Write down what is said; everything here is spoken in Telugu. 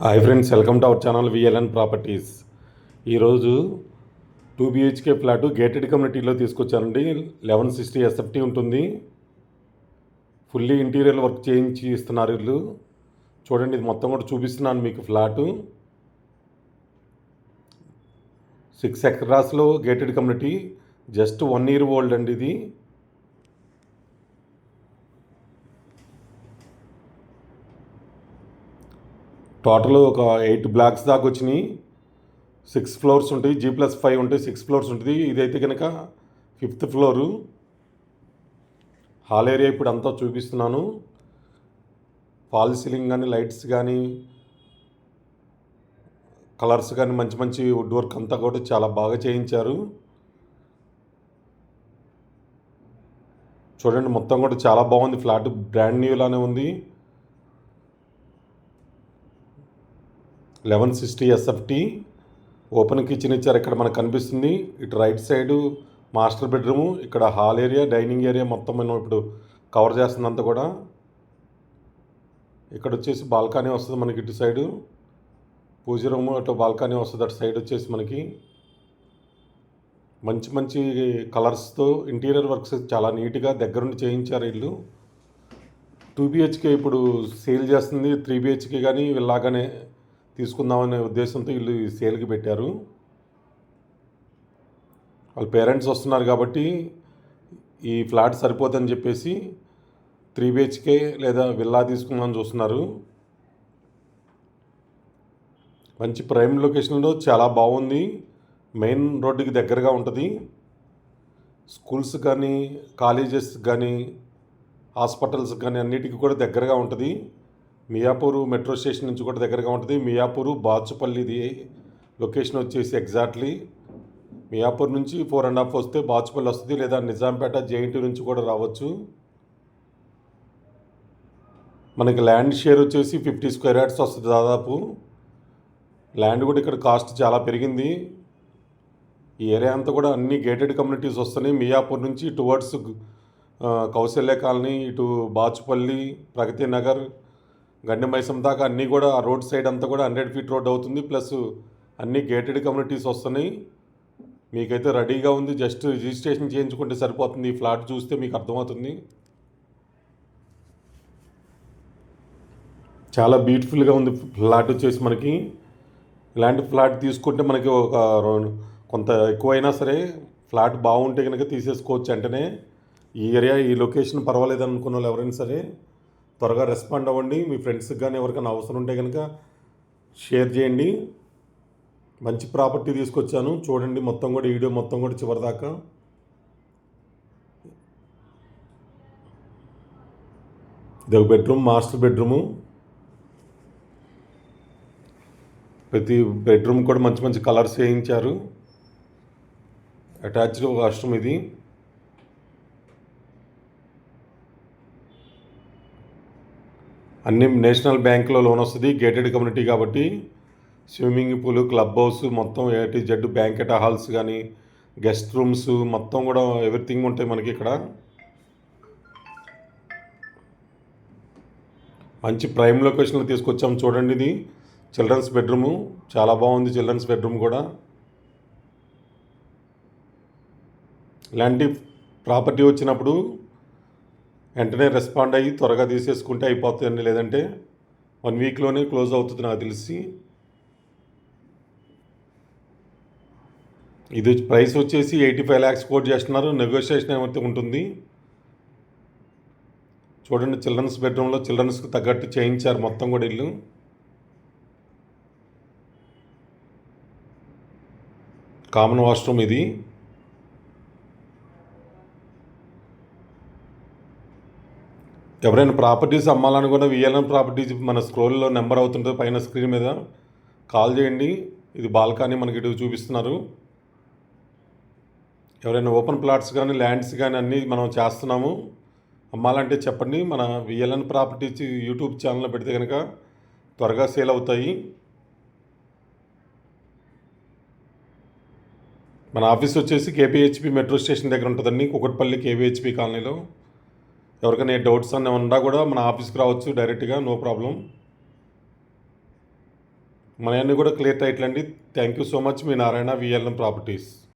Hi friends, welcome to our channel VLN properties. ఈరోజు 2 BHK ఫ్లాటు గేటెడ్ కమ్యూనిటీలో తీసుకొచ్చానండి. 1160 ఎస్ఎఫ్టీ ఉంటుంది. ఫుల్లీ ఇంటీరియర్ వర్క్ చేయించి ఇస్తున్నారు ఇల్లు. చూడండి, ఇది మొత్తం కూడా చూపిస్తున్నాను మీకు. ఫ్లాటు 6 ఎకరాస్లో gated community, just 1 year old అండి ఇది. టోటల్ ఒక 8 బ్లాక్స్ దాకా వచ్చినాయి. 6 floors ఉంటాయి, G+5 ఉంటాయి, 6 floors ఉంటుంది. ఇదైతే కనుక 5th floor. హాల్ ఏరియా ఇప్పుడు అంతా చూపిస్తున్నాను. ఫాల్ సీలింగ్ కానీ, లైట్స్ కానీ, కలర్స్ కానీ, మంచి మంచి వుడ్ వర్క్ అంతా కూడా చాలా బాగా చేయించారు. చూడండి, మొత్తం కూడా చాలా బాగుంది. ఫ్లాట్ బ్రాండ్ న్యూ లానే ఉంది. 1160 ఎస్ఎఫ్టీ. ఓపెన్ కిచెన్ ఇచ్చారు, ఇక్కడ మనకు కనిపిస్తుంది. ఇటు రైట్ సైడు మాస్టర్ బెడ్రూము, ఇక్కడ హాల్ ఏరియా, డైనింగ్ ఏరియా మొత్తం మనం ఇప్పుడు కవర్ చేస్తుందంతా కూడా. ఇక్కడ వచ్చేసి బాల్కనీ వస్తుంది మనకి. ఇటు సైడు పూజ రూము, అటు బాల్కనీ వస్తుంది. అటు సైడ్ వచ్చేసి మనకి మంచి మంచి కలర్స్తో ఇంటీరియర్ వర్క్స్ చాలా నీట్గా దగ్గరుండి చేయించారు ఇల్లు. 2 BHK ఇప్పుడు సేల్ చేస్తుంది. 3 BHK కానీ ఇలాగానే తీసుకుందామనే ఉద్దేశంతో ఇల్లు సేల్కి పెట్టారు. వాళ్ళ పేరెంట్స్ వస్తున్నారు కాబట్టి ఈ ఫ్లాట్ సరిపోతుందని చెప్పేసి 3 BHK లేదా విల్లా తీసుకుందామని చూస్తున్నారు. మంచి ప్రైమ్ లొకేషన్లో చాలా బాగుంది. మెయిన్ రోడ్డుకి దగ్గరగా ఉంటుంది. స్కూల్స్ కానీ, కాలేజెస్ కానీ, హాస్పిటల్స్ కానీ అన్నిటికీ కూడా దగ్గరగా ఉంటుంది. మియాపూర్ మెట్రో స్టేషన్ నుంచి కూడా దగ్గరగా ఉంటుంది. మియాపూరు బాచుపల్లిది లొకేషన్ వచ్చేసి ఎగ్జాక్ట్లీ. మియాపూర్ నుంచి 4.5 వస్తే బాచుపల్లి వస్తుంది, లేదా నిజాంపేట JNT నుంచి కూడా రావచ్చు. మనకి ల్యాండ్ షేర్ వచ్చేసి 50 square yards వస్తుంది దాదాపు. ల్యాండ్ కూడా ఇక్కడ కాస్ట్ చాలా పెరిగింది. ఈ ఏరియా అంతా కూడా అన్ని గేటెడ్ కమ్యూనిటీస్ వస్తున్నాయి. మియాపూర్ నుంచి టువర్డ్స్ కౌశల్య కాలనీ, ఇటు బాచుపల్లి, ప్రగతి నగర్, గండిమైసం దాకా అన్నీ కూడా ఆ రోడ్ సైడ్ అంతా కూడా 100 feet రోడ్ అవుతుంది. ప్లస్ అన్ని గేటెడ్ కమ్యూనిటీస్ వస్తున్నాయి. మీకైతే రెడీగా ఉంది. జస్ట్ రిజిస్ట్రేషన్ చేయించుకుంటే సరిపోతుంది. ఈ ఫ్లాట్ చూస్తే మీకు అర్థమవుతుంది. చాలా బ్యూటిఫుల్గా ఉంది ఫ్లాట్ వచ్చేసి మనకి. ఇలాంటి ఫ్లాట్ తీసుకుంటే మనకి ఒక కొంత ఎక్కువైనా సరే ఫ్లాట్ బాగుంటే కనుక తీసేసుకోవచ్చు వెంటనే. ఈ ఏరియా, ఈ లొకేషన్ పర్వాలేదు అనుకున్న వాళ్ళు ఎవరైనా సరే త్వరగా రెస్పాండ్ అవ్వండి. మీ ఫ్రెండ్స్కి కానీ ఎవరికైనా అవసరం ఉంటే కనుక షేర్ చేయండి. మంచి ప్రాపర్టీ తీసుకొచ్చాను. చూడండి మొత్తం కూడా, వీడియో మొత్తం కూడా చివరిదాకా. ఇది ఒక బెడ్రూమ్, మాస్టర్ బెడ్రూము. ప్రతి బెడ్రూమ్ కూడా మంచి మంచి కలర్స్ వేయించారు. అటాచ్డ్ వాష్రూమ్ ఇది. అన్ని నేషనల్ బ్యాంక్లో లోన్ వస్తుంది. గేటెడ్ కమ్యూనిటీ కాబట్టి స్విమ్మింగ్ పూల్, క్లబ్ హౌస్ మొత్తం A to Z, banquet halls కానీ, గెస్ట్ రూమ్స్ మొత్తం కూడా ఎవ్రీథింగ్ ఉంటాయి మనకి ఇక్కడ. మంచి ప్రైమ్ లొకేషన్లో తీసుకొచ్చాము. చూడండి, ఇది చిల్డ్రన్స్ బెడ్రూము. చాలా బాగుంది చిల్డ్రన్స్ బెడ్రూమ్ కూడా. ఇలాంటి ప్రాపర్టీ వచ్చినప్పుడు వెంటనే రెస్పాండ్ అయ్యి త్వరగా తీసేసుకుంటే అయిపోతుందండి. లేదంటే 1 weekలోనే క్లోజ్ అవుతుంది నాకు తెలిసి. ఇది ప్రైస్ వచ్చేసి 85 lakhs కోట్ చేస్తున్నారు. నెగోషియేషన్ ఏమైతే ఉంటుంది. చూడండి, చిల్డ్రన్స్ బెడ్రూమ్లో చిల్డ్రన్స్కి తగ్గట్టు చేయించారు మొత్తం కూడా ఇల్లు. కామన్ వాష్రూమ్ ఇది. ఎవరైనా ప్రాపర్టీస్ అమ్మాలని కూడా విఎల్ఎన్ ప్రాపర్టీస్ మన స్క్రోల్లో నెంబర్ అవుతుంటుంది పైన స్క్రీన్ మీద, కాల్ చేయండి. ఇది బాల్కనీ మనకి ఇటు చూపిస్తున్నారు. ఎవరైనా ఓపెన్ ప్లాట్స్ కానీ, ల్యాండ్స్ కానీ అన్నీ మనం చేస్తున్నాము. అమ్మాలంటే చెప్పండి. మన విఎల్ఎన్ ప్రాపర్టీస్ యూట్యూబ్ ఛానల్లో పెడితే కనుక త్వరగా సేల్ అవుతాయి. మన ఆఫీస్ వచ్చేసి KPHP మెట్రో స్టేషన్ దగ్గర ఉంటుందండి, కుకట్పల్లి KPHP కాలనీలో. ఎవరికైనా డౌట్స్ అన్నీ ఉన్నా కూడా మన ఆఫీస్కి రావచ్చు డైరెక్ట్గా, నో ప్రాబ్లం. మన అన్నీ కూడా క్లియర్ టైటిల్ అండి. Thank you so much. మీ నారాయణ విఎల్ఎం ప్రాపర్టీస్.